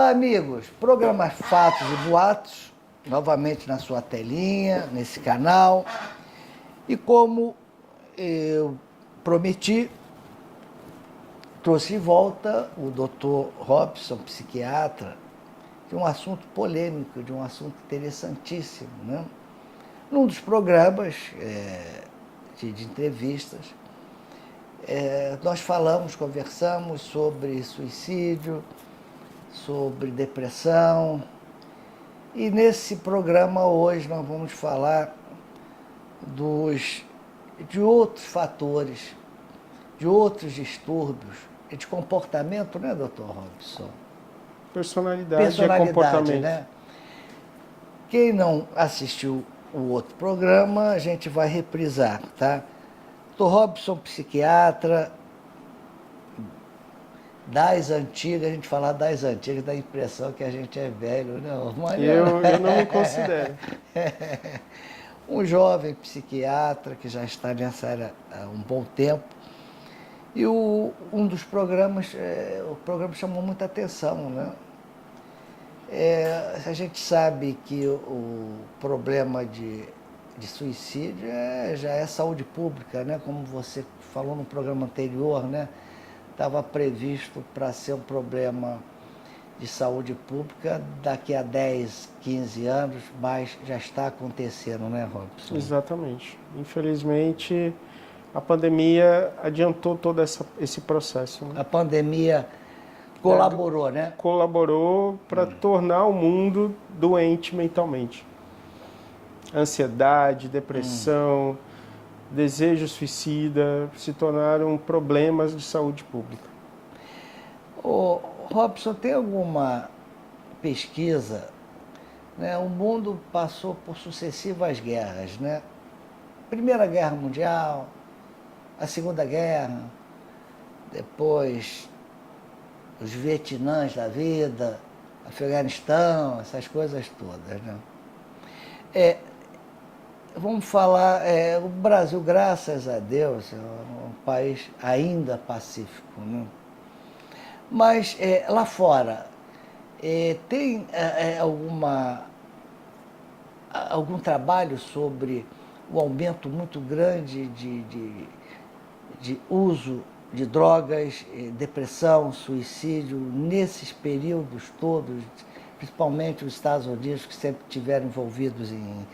Olá, amigos. Programa Fatos e Boatos, novamente na sua telinha, nesse canal. E como eu prometi, trouxe de volta o Dr. Robson, psiquiatra, de um assunto polêmico, de um assunto interessantíssimo, né? Num dos programas de entrevistas, nós conversamos sobre suicídio, sobre depressão, e nesse programa hoje nós vamos falar de outros fatores, de outros distúrbios e de comportamento, né, Dr. Robson? Personalidade e comportamento. Né? Quem não assistiu o outro programa, a gente vai reprisar, tá? Dr. Robson, psiquiatra, das antigas, a gente falar das antigas, dá a impressão que a gente é velho, não? Mas eu não me considero. Um jovem psiquiatra que já está nessa área há um bom tempo. E um dos programas, o programa chamou muita atenção, né? A gente sabe que o problema de suicídio já é saúde pública, né? Como você falou no programa anterior, né? Estava previsto para ser um problema de saúde pública daqui a 10, 15 anos, mas já está acontecendo, né, Robson? Exatamente. Infelizmente, a pandemia adiantou todo esse processo. Né? A pandemia colaborou, né? Colaborou para tornar o mundo doente mentalmente. Ansiedade, depressão, desejo suicida se tornaram problemas de saúde pública. Ô, Robson, tem alguma pesquisa, né? O mundo passou por sucessivas guerras, né? Primeira Guerra Mundial, a Segunda Guerra, depois os Vietnãs da vida, Afeganistão, essas coisas todas, né? Vamos falar, o Brasil, graças a Deus, é um país ainda pacífico, né? Mas lá fora, tem algum trabalho sobre o aumento muito grande de uso de drogas, depressão, suicídio, nesses períodos todos, principalmente os Estados Unidos, que sempre estiveram envolvidos em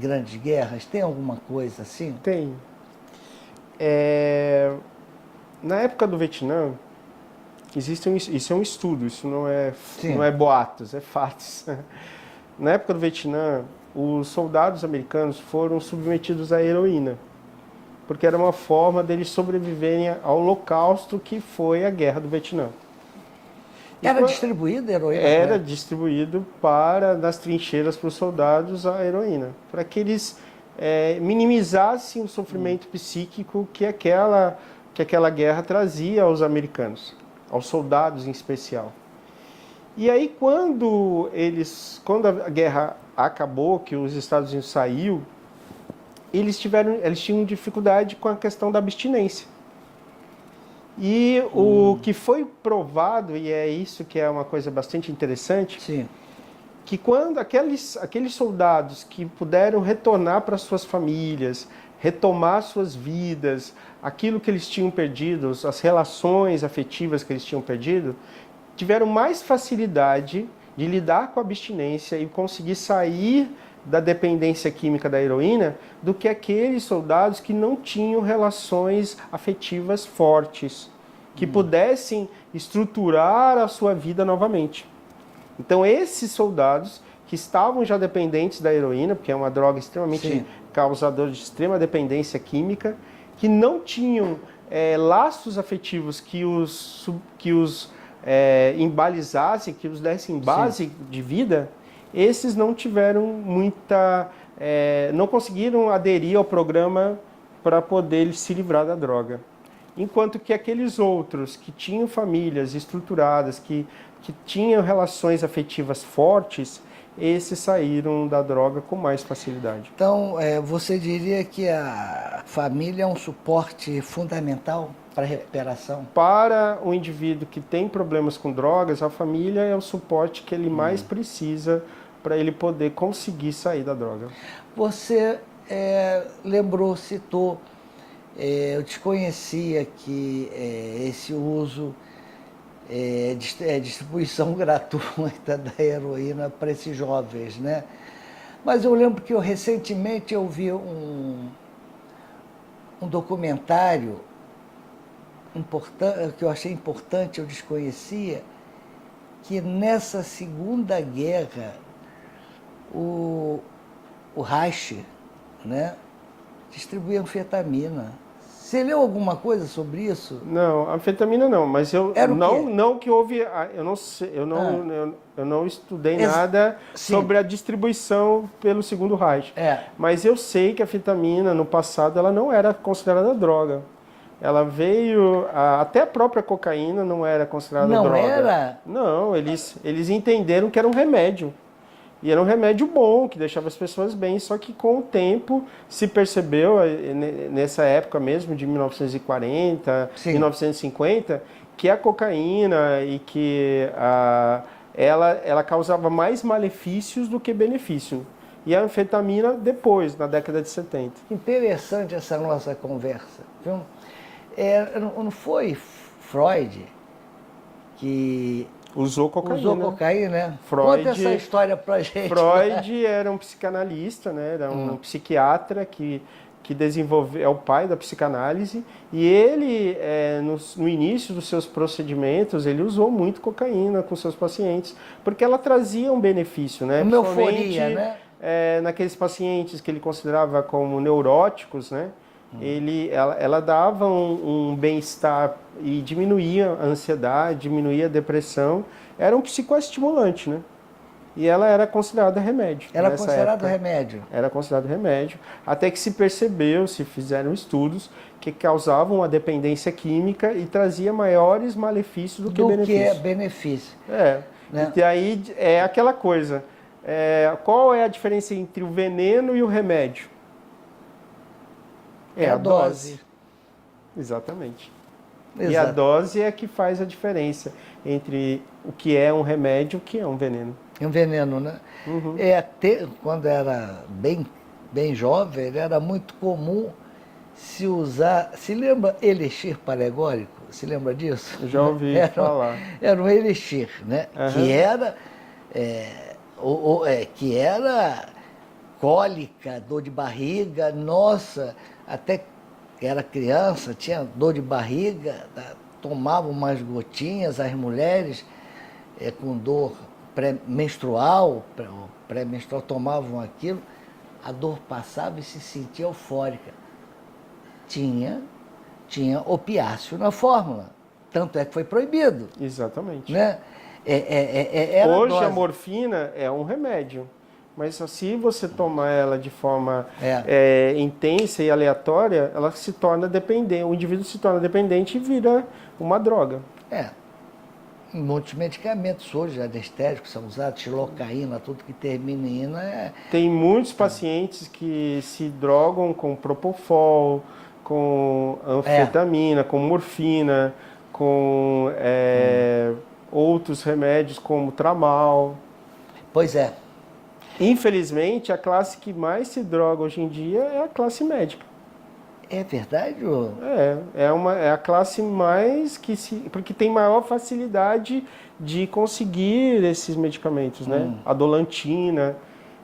grandes guerras? Tem alguma coisa assim? Tem. Na época do Vietnã, isso é um estudo, isso não é boatos, é fatos. Na época do Vietnã, os soldados americanos foram submetidos à heroína, porque era uma forma deles sobreviverem ao holocausto que foi a Guerra do Vietnã. Era distribuída a heroína? Era distribuído nas trincheiras para os soldados a heroína, para que eles minimizassem o sofrimento psíquico que aquela guerra trazia aos americanos, aos soldados em especial. E aí quando a guerra acabou, que os Estados Unidos saiu, eles tinham dificuldade com a questão da abstinência. E o que foi provado, e é isso que é uma coisa bastante interessante, sim, que quando aqueles soldados que puderam retornar para suas famílias, retomar suas vidas, aquilo que eles tinham perdido, as relações afetivas que eles tinham perdido, tiveram mais facilidade de lidar com a abstinência e conseguir sair da dependência química da heroína do que aqueles soldados que não tinham relações afetivas fortes, que pudessem estruturar a sua vida novamente. Então esses soldados que estavam já dependentes da heroína, porque é uma droga extremamente causadora de extrema dependência química, que não tinham laços afetivos que os embalizassem, que os dessem base de vida, esses não tiveram não conseguiram aderir ao programa para poder se livrar da droga. Enquanto que aqueles outros que tinham famílias estruturadas, que tinham relações afetivas fortes, esses saíram da droga com mais facilidade. Então, você diria que a família é um suporte fundamental para recuperação. Para o indivíduo que tem problemas com drogas, a família é o suporte que ele mais precisa para ele poder conseguir sair da droga. Você lembrou, citou, eu desconhecia que esse uso, distribuição gratuita da heroína para esses jovens, né? Mas eu lembro que recentemente eu vi um documentário que eu achei importante, eu desconhecia, que nessa Segunda Guerra o Reich, né, distribuía anfetamina. Você leu alguma coisa sobre isso? Não, anfetamina não, mas eu Era o não que houve, eu não sei, eu não estudei nada Sim. sobre a distribuição pelo Segundo Reich. Mas eu sei que a anfetamina no passado ela não era considerada droga. Ela veio, até a própria cocaína não era considerada droga. Não era? Não, eles entenderam que era um remédio. E era um remédio bom, que deixava as pessoas bem, só que com o tempo se percebeu, nessa época mesmo, de 1940, Sim. 1950, que a cocaína e que ela causava mais malefícios do que benefício. E a anfetamina depois, na década de 70. Interessante essa nossa conversa. Viu? Não foi Freud que usou cocaína. Usou cocaína, né? Freud, conta essa história pra gente. Freud era um psicanalista, né? Era um psiquiatra que desenvolveu, é o pai da psicanálise, e ele, no início dos seus procedimentos, ele usou muito cocaína com seus pacientes, porque ela trazia um benefício, né? Uma euforia, né? Naqueles pacientes que ele considerava como neuróticos, né? Ela dava um bem-estar e diminuía a ansiedade, diminuía a depressão. Era um psicoestimulante, né? E ela era considerada remédio. Era considerado remédio? Era considerado remédio. Até que se percebeu, se fizeram estudos, que causavam uma dependência química e trazia maiores malefícios do que benefício. Do que benefício. Né? E aí é aquela coisa. Qual é a diferença entre o veneno e o remédio? É a dose. Exatamente. Exato. E a dose é que faz a diferença entre o que é um remédio e o que é um veneno. É um veneno, né? Uhum. Quando era bem jovem, era muito comum se usar... Se lembra elixir paregórico? Se lembra disso? Eu já ouvi falar. Era um elixir, né? Uhum. Que era cólica, dor de barriga, nossa, até que era criança, tinha dor de barriga, tomavam umas gotinhas, as mulheres com dor pré-menstrual tomavam aquilo, a dor passava e se sentia eufórica. Tinha opiáceo na fórmula, tanto é que foi proibido. Exatamente. Né? Hoje a morfina é um remédio. Mas se você tomar ela de forma intensa e aleatória, ela se torna dependente, o indivíduo se torna dependente e vira uma droga. Muitos medicamentos hoje anestésicos são usados, xilocaína, tudo que termina em ina. Tem muitos pacientes que se drogam com propofol, com anfetamina, com morfina, com outros remédios como tramal. Pois é. Infelizmente, a classe que mais se droga hoje em dia é a classe médica. É verdade? É a classe mais porque tem maior facilidade de conseguir esses medicamentos, né? A dolantina.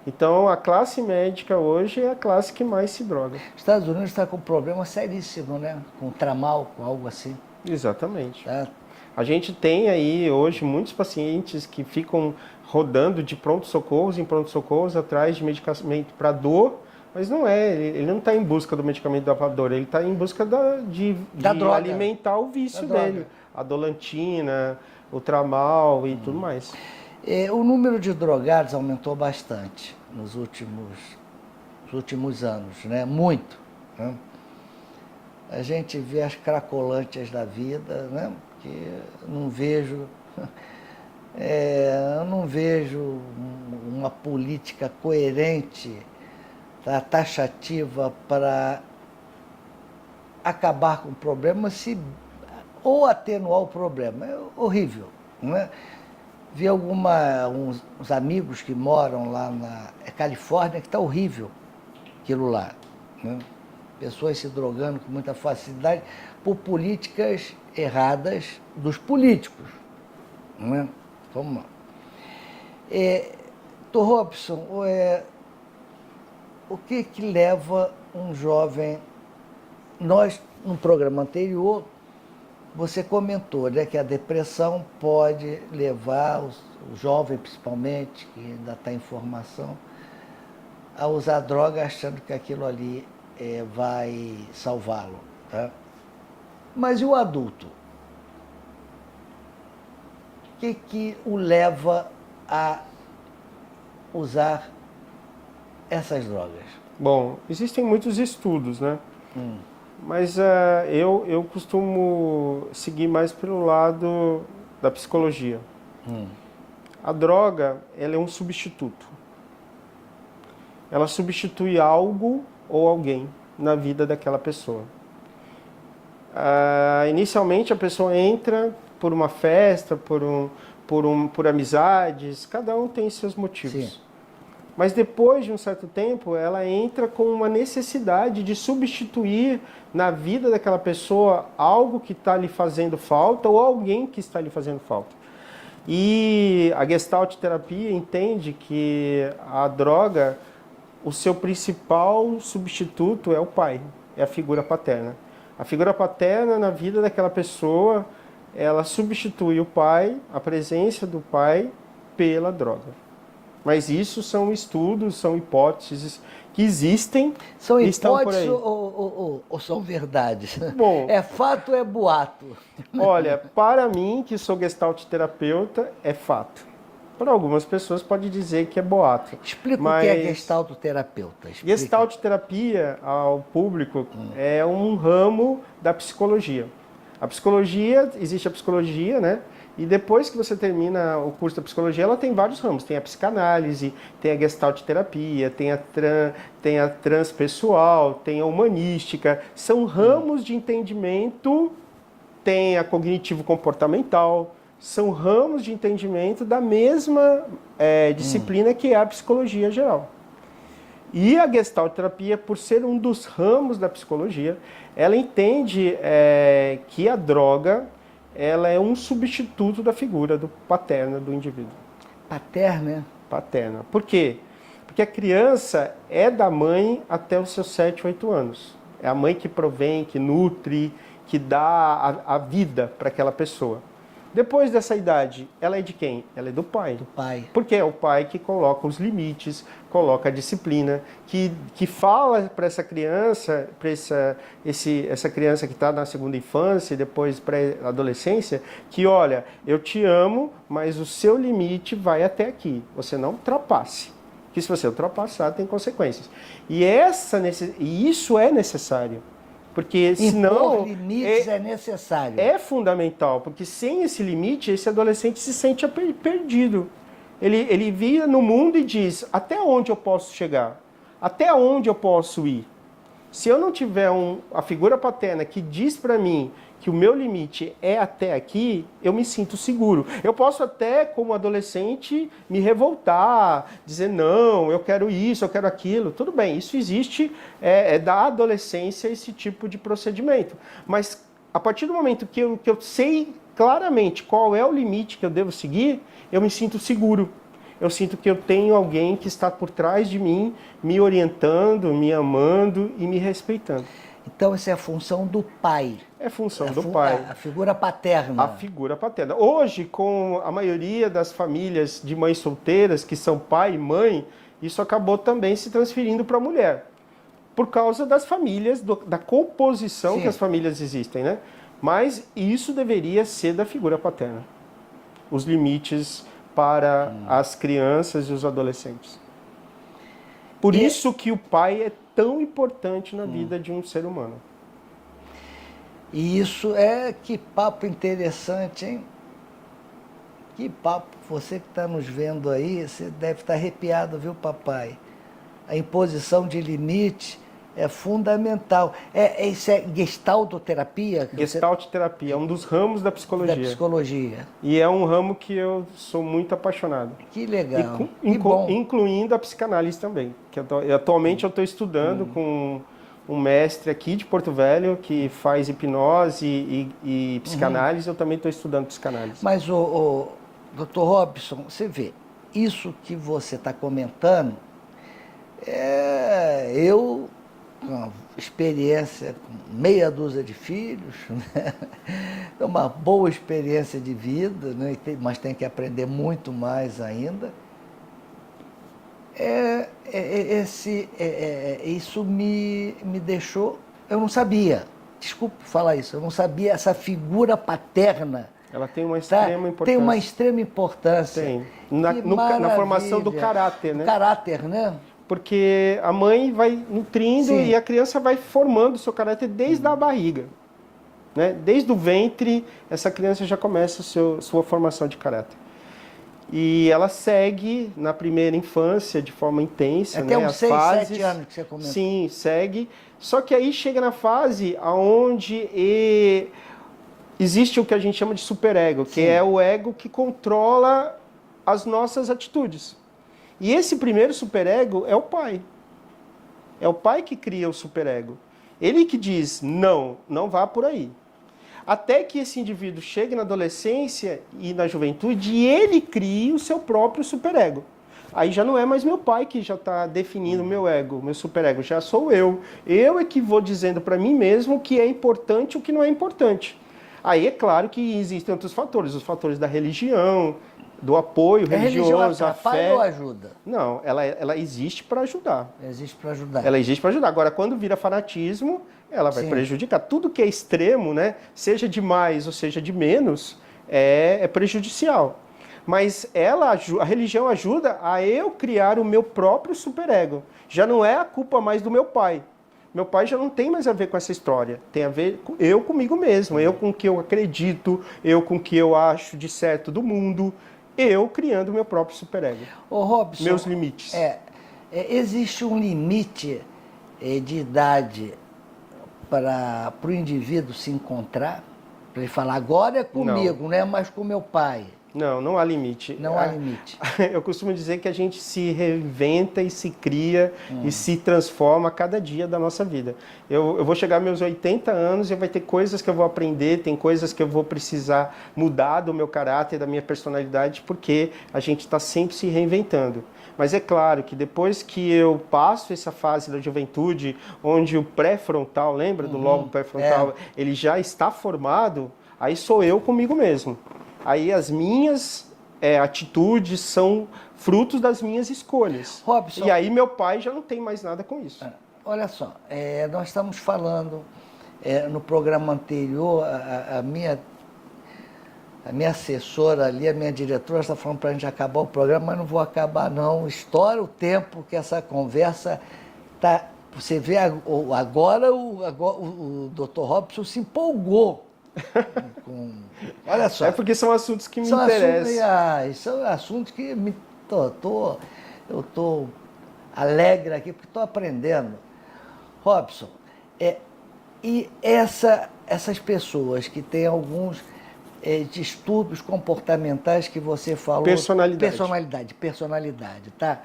Então, a classe médica hoje é a classe que mais se droga. Os Estados Unidos está com um problema seríssimo, né? Com tramal, com algo assim. Exatamente. Tá? A gente tem aí hoje muitos pacientes que ficam rodando de pronto-socorros em pronto-socorros atrás de medicamento para dor, mas não ele não está em busca do medicamento para dor, ele está em busca de alimentar o vício dele. A dolantina, o tramal e tudo mais. O número de drogados aumentou bastante nos últimos anos, né? Muito. Né? A gente vê as cracolântias da vida, né? Que eu não vejo uma política coerente, taxativa para acabar com o problema, se ou atenuar o problema. É horrível, não é? Vi uns amigos que moram lá na Califórnia, que está horrível aquilo lá, né? Pessoas se drogando com muita facilidade por políticas erradas dos políticos, não é? Vamos lá. Dr. Robson, o que leva um jovem... Nós, no programa anterior, você comentou, né, que a depressão pode levar o jovem, principalmente, que ainda está em formação, a usar droga achando que aquilo ali vai salvá-lo. Tá? Mas e o adulto? O que o leva a usar essas drogas? Bom, existem muitos estudos, né? Mas eu costumo seguir mais pelo lado da psicologia. A droga, ela é um substituto. Ela substitui algo ou alguém na vida daquela pessoa. Inicialmente a pessoa entra por uma festa, por amizades, cada um tem seus motivos. Sim. Mas depois de um certo tempo, ela entra com uma necessidade de substituir na vida daquela pessoa algo que está lhe fazendo falta ou alguém que está lhe fazendo falta. E a Gestalt terapia entende que a droga, o seu principal substituto é o pai, é a figura paterna. A figura paterna na vida daquela pessoa, ela substitui o pai, a presença do pai, pela droga. Mas isso são estudos, são hipóteses que existem São e estão por hipóteses aí. ou são verdades? Bom, É fato ou é boato? olha, para mim, que sou gestalt terapeuta, é fato. Para algumas pessoas pode dizer que é boato. Explica mas... o que é gestaltoterapeuta. Explica. Gestalt terapia, ao público, é um ramo da psicologia. A psicologia, existe a psicologia, né? E depois que você termina o curso da psicologia, ela tem vários ramos. Tem a psicanálise, tem a gestalt terapia, tem a transpessoal, tem a humanística. São ramos de entendimento, tem a cognitivo-comportamental. São ramos de entendimento da mesma disciplina que é a psicologia geral. E a gestalt terapia, por ser um dos ramos da psicologia, ela entende que a droga ela é um substituto da figura paterna do indivíduo. Paterna? Paterna. Por quê? Porque a criança é da mãe até os seus 7, 8 anos. É a mãe que provém, que nutre, que dá a vida para aquela pessoa. Depois dessa idade, ela é de quem? Ela é do pai. Do pai. Porque é o pai que coloca os limites, coloca a disciplina, que fala para essa criança, para essa criança que está na segunda infância e depois pré-adolescência, que olha, eu te amo, mas o seu limite vai até aqui. Você não ultrapasse. Que se você ultrapassar, tem consequências. E isso é necessário. Porque senão... Impor limites é necessário. É fundamental, porque sem esse limite, esse adolescente se sente perdido. Ele vira no mundo e diz, até onde eu posso chegar? Até onde eu posso ir? Se eu não tiver a figura paterna que diz para mim que o meu limite é até aqui, eu me sinto seguro. Eu posso até, como adolescente, me revoltar, dizer, não, eu quero isso, eu quero aquilo. Tudo bem, isso existe, é da adolescência esse tipo de procedimento. Mas a partir do momento que eu sei claramente qual é o limite que eu devo seguir, eu me sinto seguro. Eu sinto que eu tenho alguém que está por trás de mim, me orientando, me amando e me respeitando. Então, essa é a função do pai. É função do pai. A figura paterna. A figura paterna. Hoje, com a maioria das famílias de mães solteiras, que são pai e mãe, isso acabou também se transferindo para a mulher. Por causa das famílias, da composição Sim. que as famílias existem, né? Mas isso deveria ser da figura paterna. Os limites para as crianças e os adolescentes. Por isso que o pai é tão importante na vida de um ser humano. E isso que papo interessante, hein? Que papo. Você que está nos vendo aí, você deve estar arrepiado, viu, papai? A imposição de limite É fundamental. Isso é gestaltoterapia? Gestaltoterapia é um dos ramos da psicologia. Da psicologia. E é um ramo que eu sou muito apaixonado. Que legal. Que bom. Incluindo a psicanálise também. Que atualmente eu estou estudando com um mestre aqui de Porto Velho que faz hipnose e psicanálise. Eu também estou estudando psicanálise. Mas, o Dr. Robson, você vê, isso que você está comentando, eu, com experiência, com meia dúzia de filhos, né? É uma boa experiência de vida, né? Mas tem que aprender muito mais ainda. Isso me deixou... Eu não sabia, desculpe falar isso, eu não sabia essa figura paterna. Ela tem uma extrema importância. Tem uma extrema importância. Tem. Na formação do caráter, né? Do caráter, né? Porque a mãe vai nutrindo e a criança vai formando o seu caráter desde a barriga. Né? Desde o ventre, essa criança já começa sua formação de caráter. E ela segue na primeira infância de forma intensa. Até né? uns 6, 7 anos que você comentou. Sim, segue. Só que aí chega na fase onde existe o que a gente chama de superego, que é o ego que controla as nossas atitudes. E esse primeiro superego é o pai. É o pai que cria o superego. Ele que diz, não vá por aí. Até que esse indivíduo chegue na adolescência e na juventude e ele crie o seu próprio superego. Aí já não é mais meu pai que já está definindo o meu ego, meu superego, já sou eu. Eu é que vou dizendo para mim mesmo o que é importante e o que não é importante. Aí é claro que existem outros fatores, os fatores da religião, do apoio religioso, a fé. Ou ajuda? Não, ela existe para ajudar. Existe para ajudar. Ela existe para ajudar. Agora, quando vira fanatismo, ela vai prejudicar. Tudo que é extremo, né, seja de mais ou seja de menos, é prejudicial. Mas a religião ajuda a eu criar o meu próprio superego. Já não é a culpa mais do meu pai. Meu pai já não tem mais a ver com essa história. Tem a ver com eu comigo mesmo, eu com o que eu acredito, eu com o que eu acho de certo do mundo, eu criando o meu próprio superego. Ô, Robson, meus limites. Existe um limite de idade para o indivíduo se encontrar? Para ele falar, agora é comigo, não é mais com meu pai. Não há limite. Não há limite. Eu costumo dizer que a gente se reinventa e se cria e se transforma a cada dia da nossa vida. Eu vou chegar aos meus 80 anos e vai ter coisas que eu vou aprender, tem coisas que eu vou precisar mudar do meu caráter, da minha personalidade, porque a gente está sempre se reinventando. Mas é claro que depois que eu passo essa fase da juventude, onde o pré-frontal, lembra do lobo pré-frontal, ele já está formado, aí sou eu comigo mesmo. Aí as minhas atitudes são frutos das minhas escolhas. Robson, e aí meu pai já não tem mais nada com isso. Olha só, nós estamos falando no programa anterior, a minha assessora ali, a minha diretora, está falando para a gente acabar o programa, mas não vou acabar não. Estoura o tempo que essa conversa está... Você vê agora o Dr. Robson se empolgou. Olha só. É porque são assuntos que me interessam. São assuntos que eu estou alegre aqui porque estou aprendendo. Robson, e essas pessoas que têm alguns distúrbios comportamentais que você falou... Personalidade, tá?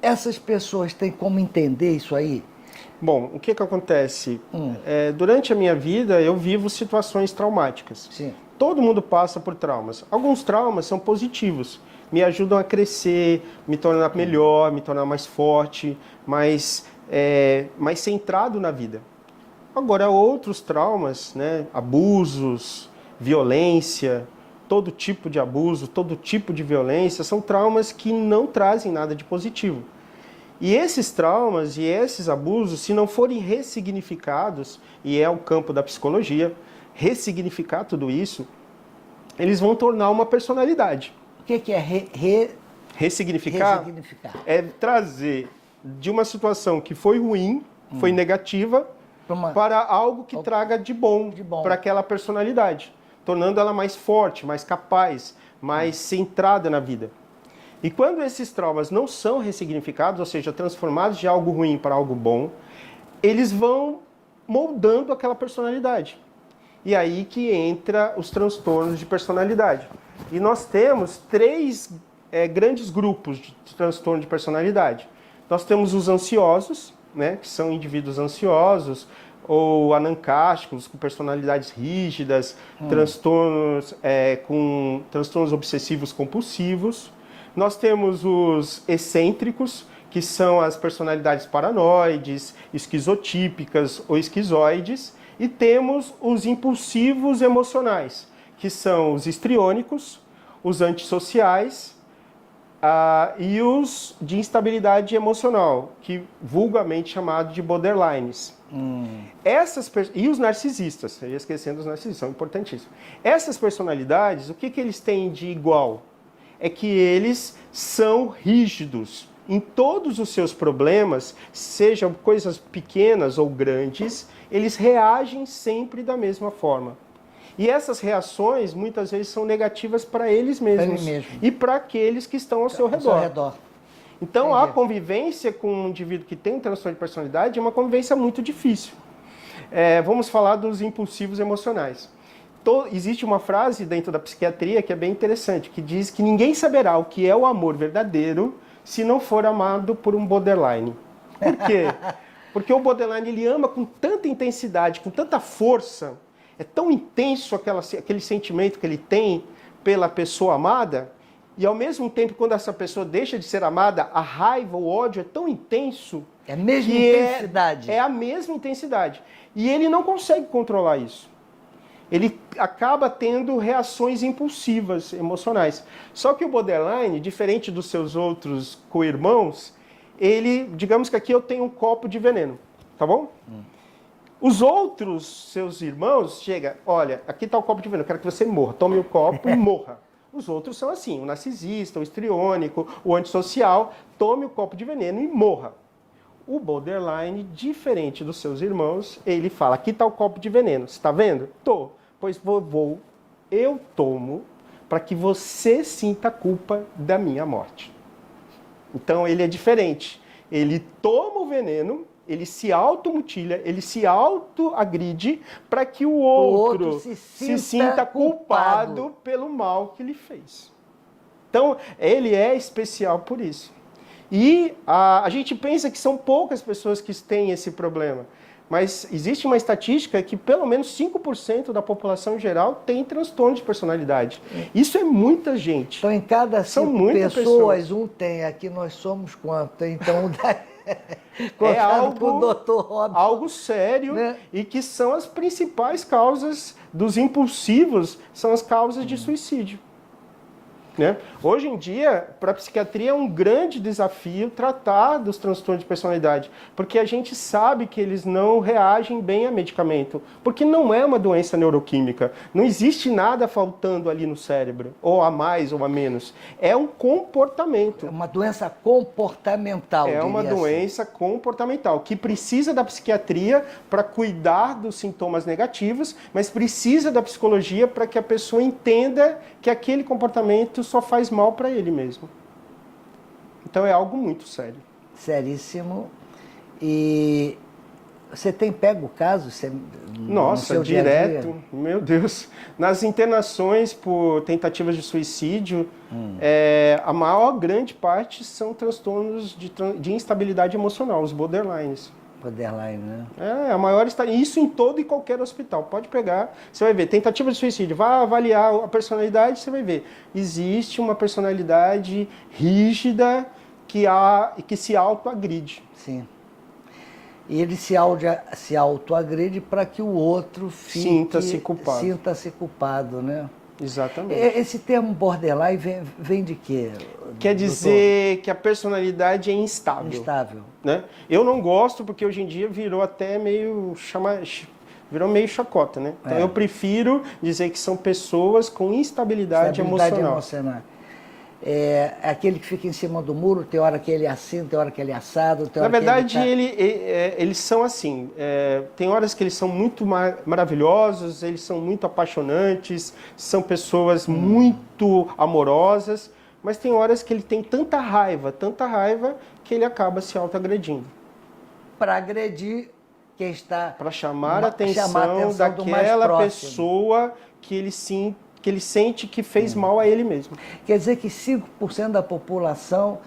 Essas pessoas têm como entender isso aí? Bom, o que acontece? Durante a minha vida, eu vivo situações traumáticas. Sim. Todo mundo passa por traumas. Alguns traumas são positivos, me ajudam a crescer, me tornar melhor, me tornar mais forte, mais centrado na vida. Agora, outros traumas, né, abusos, violência, todo tipo de abuso, todo tipo de violência, são traumas que não trazem nada de positivo. E esses traumas e esses abusos, se não forem ressignificados, e é o campo da psicologia, ressignificar tudo isso, eles vão tornar uma personalidade. O que é ressignificar? É trazer de uma situação que foi ruim, foi negativa, para algo que traga de bom para aquela personalidade, tornando ela mais forte, mais capaz, mais centrada na vida. E quando esses traumas não são ressignificados, ou seja, transformados de algo ruim para algo bom, eles vão moldando aquela personalidade. E aí que entra os transtornos de personalidade. E nós temos 3 grandes grupos de transtorno de personalidade. Nós temos os ansiosos, né, que são indivíduos ansiosos, ou anancásticos, com personalidades rígidas, transtornos com transtornos obsessivos compulsivos. Nós temos os excêntricos, que são as personalidades paranoides, esquizotípicas ou esquizoides, e temos os impulsivos emocionais, que são os histriônicos, os antissociais e os de instabilidade emocional, que vulgarmente chamado de borderlines. E os narcisistas, eu ia esquecendo os narcisistas, são importantíssimos. Essas personalidades, o que eles têm de igual? É que eles são rígidos em todos os seus problemas, sejam coisas pequenas ou grandes, eles reagem sempre da mesma forma. E essas reações, muitas vezes, são negativas para eles mesmos e para aqueles que estão ao seu redor. Então, entendi. A convivência com um indivíduo que tem um transtorno de personalidade é uma convivência muito difícil. Vamos falar dos impulsivos emocionais. Existe uma frase dentro da psiquiatria que é bem interessante, que diz que ninguém saberá o que é o amor verdadeiro se não for amado por um borderline. Por quê? Porque o borderline ele ama com tanta intensidade, com tanta força, é tão intenso aquele sentimento que ele tem pela pessoa amada, e ao mesmo tempo, quando essa pessoa deixa de ser amada, a raiva, o ódio é tão intenso. É a mesma intensidade. É a mesma intensidade. E ele não consegue controlar isso. Ele acaba tendo reações impulsivas, emocionais. Só que o borderline, diferente dos seus outros co-irmãos, digamos que aqui eu tenho um copo de veneno, tá bom? Os outros seus irmãos chegam, olha, aqui está o copo de veneno, eu quero que você morra, tome o copo e morra. Os outros são assim, o narcisista, o histriônico, o antissocial, tome o copo de veneno e morra. O borderline, diferente dos seus irmãos, ele fala, aqui está o copo de veneno, você está vendo? Tô. Pois eu tomo para que você sinta a culpa da minha morte. Então ele é diferente. Ele toma o veneno, ele se automutilha, ele se autoagride para que o outro se sinta culpado pelo mal que ele fez. Então ele é especial por isso. E a gente pensa que são poucas pessoas que têm esse problema. Mas existe uma estatística que pelo menos 5% da população geral tem transtorno de personalidade. Isso é muita gente. Então, em cada 5 pessoas, um tem. Aqui nós somos quanto? Então, é algo sério, né? E que são as principais causas dos impulsivos, são as causas de suicídio. Né? Hoje em dia, para a psiquiatria é um grande desafio tratar dos transtornos de personalidade, porque a gente sabe que eles não reagem bem a medicamento, porque não é uma doença neuroquímica, não existe nada faltando ali no cérebro, ou a mais ou a menos, é um comportamento. É uma doença comportamental. É uma doença comportamental, que precisa da psiquiatria para cuidar dos sintomas negativos, mas precisa da psicologia para que a pessoa entenda que aquele comportamento só faz mal para ele mesmo. Então é algo muito sério. Seríssimo. E você tem pego o caso? Nossa, direto. Meu Deus. Nas internações por tentativas de suicídio, a maior grande parte são transtornos de instabilidade emocional, os borderlines. Borderline, né? A maior está isso em todo e qualquer hospital. Pode pegar, você vai ver, tentativa de suicídio, vai avaliar a personalidade, você vai ver. Existe uma personalidade rígida que se autoagride. Sim. E ele se autoagride para que o outro sinta-se culpado. Sinta-se culpado, né? Exatamente. Esse termo borderline vem de quê? Quer dizer que a personalidade é instável. Instável. Né? Eu não gosto porque hoje em dia virou até meio chacota, né? Então eu prefiro dizer que são pessoas com instabilidade emocional. É aquele que fica em cima do muro, tem hora que ele é assim, tem hora que ele é assado. Na verdade, eles são assim, tem horas que eles são muito maravilhosos, eles são muito apaixonantes, são pessoas muito amorosas, mas tem horas que ele tem tanta raiva, que ele acaba se autoagredindo. Para agredir que está para chamar a atenção do mais daquela próximo. pessoa que ele sente que fez mal a ele mesmo. Quer dizer que 5% da população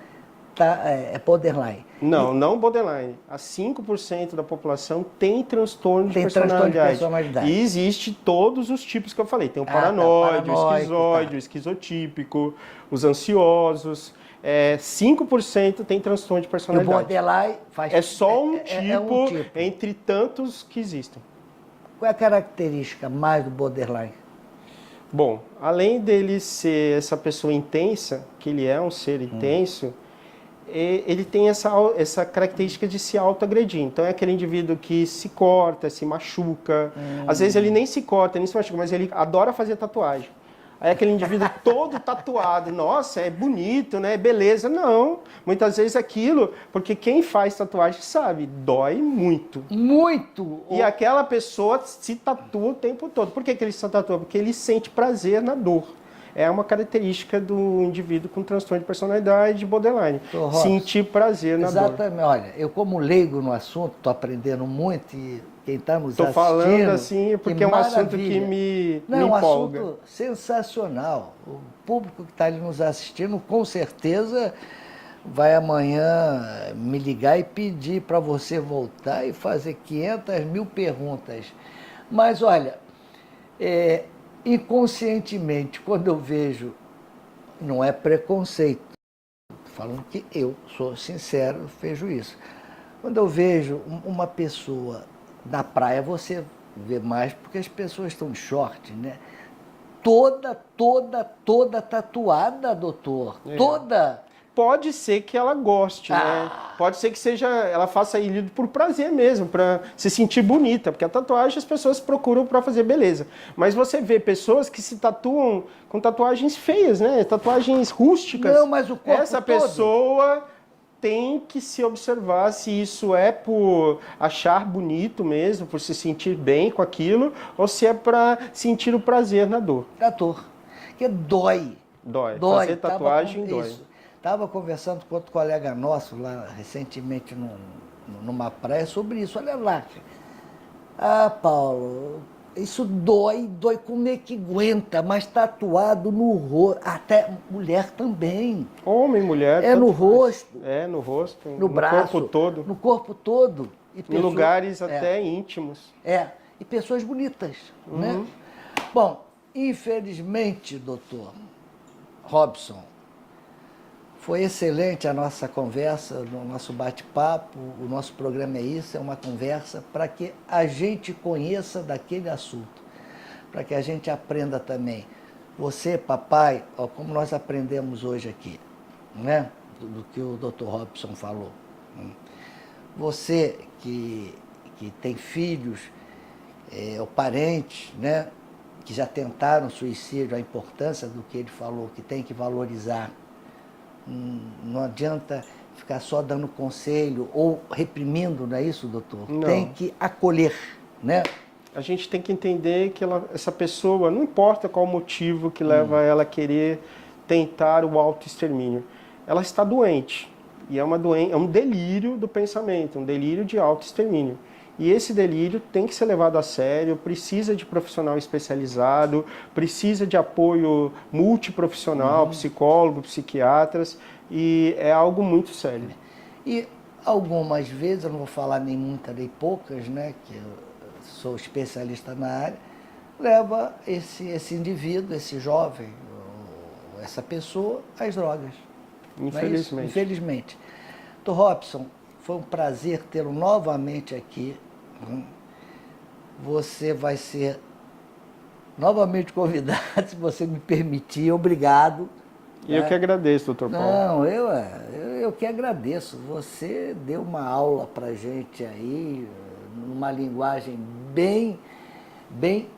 é borderline. Não borderline. A 5% da população tem transtorno de personalidade. E existe todos os tipos que eu falei. Tem o paranoide, o esquizoide, o esquizotípico, os ansiosos. 5% tem transtorno de personalidade. E o borderline é só um tipo entre tantos que existem. Qual é a característica mais do borderline? Bom, além dele ser essa pessoa intensa, que ele é um ser intenso, ele tem essa característica de se autoagredir. Então é aquele indivíduo que se corta, se machuca. Às vezes ele nem se corta, nem se machuca, mas ele adora fazer tatuagem. Aí aquele indivíduo todo tatuado, nossa, é bonito, né? Beleza. Não, muitas vezes aquilo, porque quem faz tatuagem sabe, dói muito. Muito! E aquela pessoa se tatua o tempo todo. Por que ele se tatua? Porque ele sente prazer na dor. É uma característica do indivíduo com transtorno de personalidade borderline. Sentir prazer na dor. Exatamente. Olha, eu como leigo no assunto, estou aprendendo muito e quem está nos assistindo... Estou falando assim porque é um assunto que me empolga. É um assunto sensacional. O público que está ali nos assistindo, com certeza, vai amanhã me ligar e pedir para você voltar e fazer 500 mil perguntas. Mas, olha... inconscientemente, quando eu vejo, não é preconceito, falando que eu sou sincero, vejo isso. Quando eu vejo uma pessoa na praia, você vê mais porque as pessoas estão de short, né? Toda tatuada, doutor. Toda. Pode ser que ela goste, né? Pode ser que ela faça isso por prazer mesmo, para se sentir bonita, porque a tatuagem as pessoas procuram para fazer beleza. Mas você vê pessoas que se tatuam com tatuagens feias, né? Tatuagens rústicas. Não, mas o corpo Essa pessoa tem que se observar se isso é por achar bonito mesmo, por se sentir bem com aquilo, ou se é para sentir o prazer na dor. Porque dói. Dói. Fazer tatuagem dói. Estava conversando com outro colega nosso lá recentemente numa praia sobre isso. Olha lá. Paulo, isso dói como é que aguenta, mas tatuado no rosto, até mulher também. Homem, mulher. No rosto. No rosto, no braço, corpo todo. No corpo todo. Em lugares até íntimos. E pessoas bonitas, né? Bom, infelizmente, doutor Robson, foi excelente a nossa conversa, o nosso bate-papo, o nosso programa é isso, é uma conversa para que a gente conheça daquele assunto, para que a gente aprenda também. Você, papai, como nós aprendemos hoje aqui, né? Do que o Dr. Robson falou. Você que tem filhos, ou parentes, né? Que já tentaram suicídio, a importância do que ele falou, que tem que valorizar. Não adianta ficar só dando conselho ou reprimindo, não é isso, doutor? Não. Tem que acolher, né? A gente tem que entender que essa pessoa, não importa qual o motivo que leva ela a querer tentar o autoextermínio, ela está doente. E é um delírio do pensamento, um delírio de autoextermínio. E esse delírio tem que ser levado a sério, precisa de profissional especializado, precisa de apoio multiprofissional, psicólogo, psiquiatras, e é algo muito sério. E algumas vezes, eu não vou falar nem muitas nem poucas, né, que eu sou especialista na área, leva esse indivíduo, esse jovem, essa pessoa, às drogas. Infelizmente. Não é isso? Infelizmente. Dr. Robson, foi um prazer tê-lo novamente aqui. Você vai ser novamente convidado, se você me permitir. Obrigado. E eu que agradeço, doutor Paulo. Não, eu que agradeço. Você deu uma aula para a gente aí, numa linguagem bem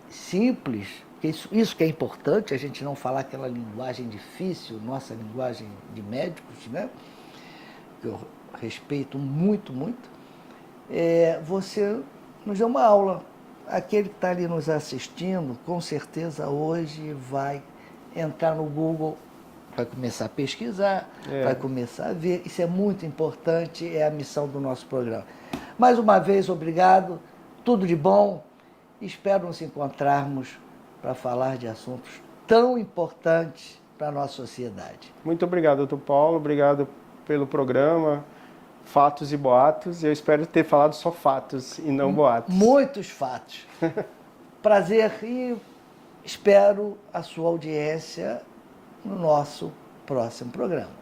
simples. Isso que é importante, a gente não falar aquela linguagem difícil, nossa linguagem de médicos, né? Que eu respeito muito, muito. Você nos deu uma aula. Aquele que está ali nos assistindo, com certeza hoje vai entrar no Google, vai começar a pesquisar, vai começar a ver. Isso é muito importante, é a missão do nosso programa. Mais uma vez, obrigado, tudo de bom. Espero nos encontrarmos para falar de assuntos tão importantes para a nossa sociedade. Muito obrigado, doutor Paulo. Obrigado pelo programa Fatos e Boatos. Eu espero ter falado só fatos e não boatos. Muitos fatos. Prazer e espero a sua audiência no nosso próximo programa.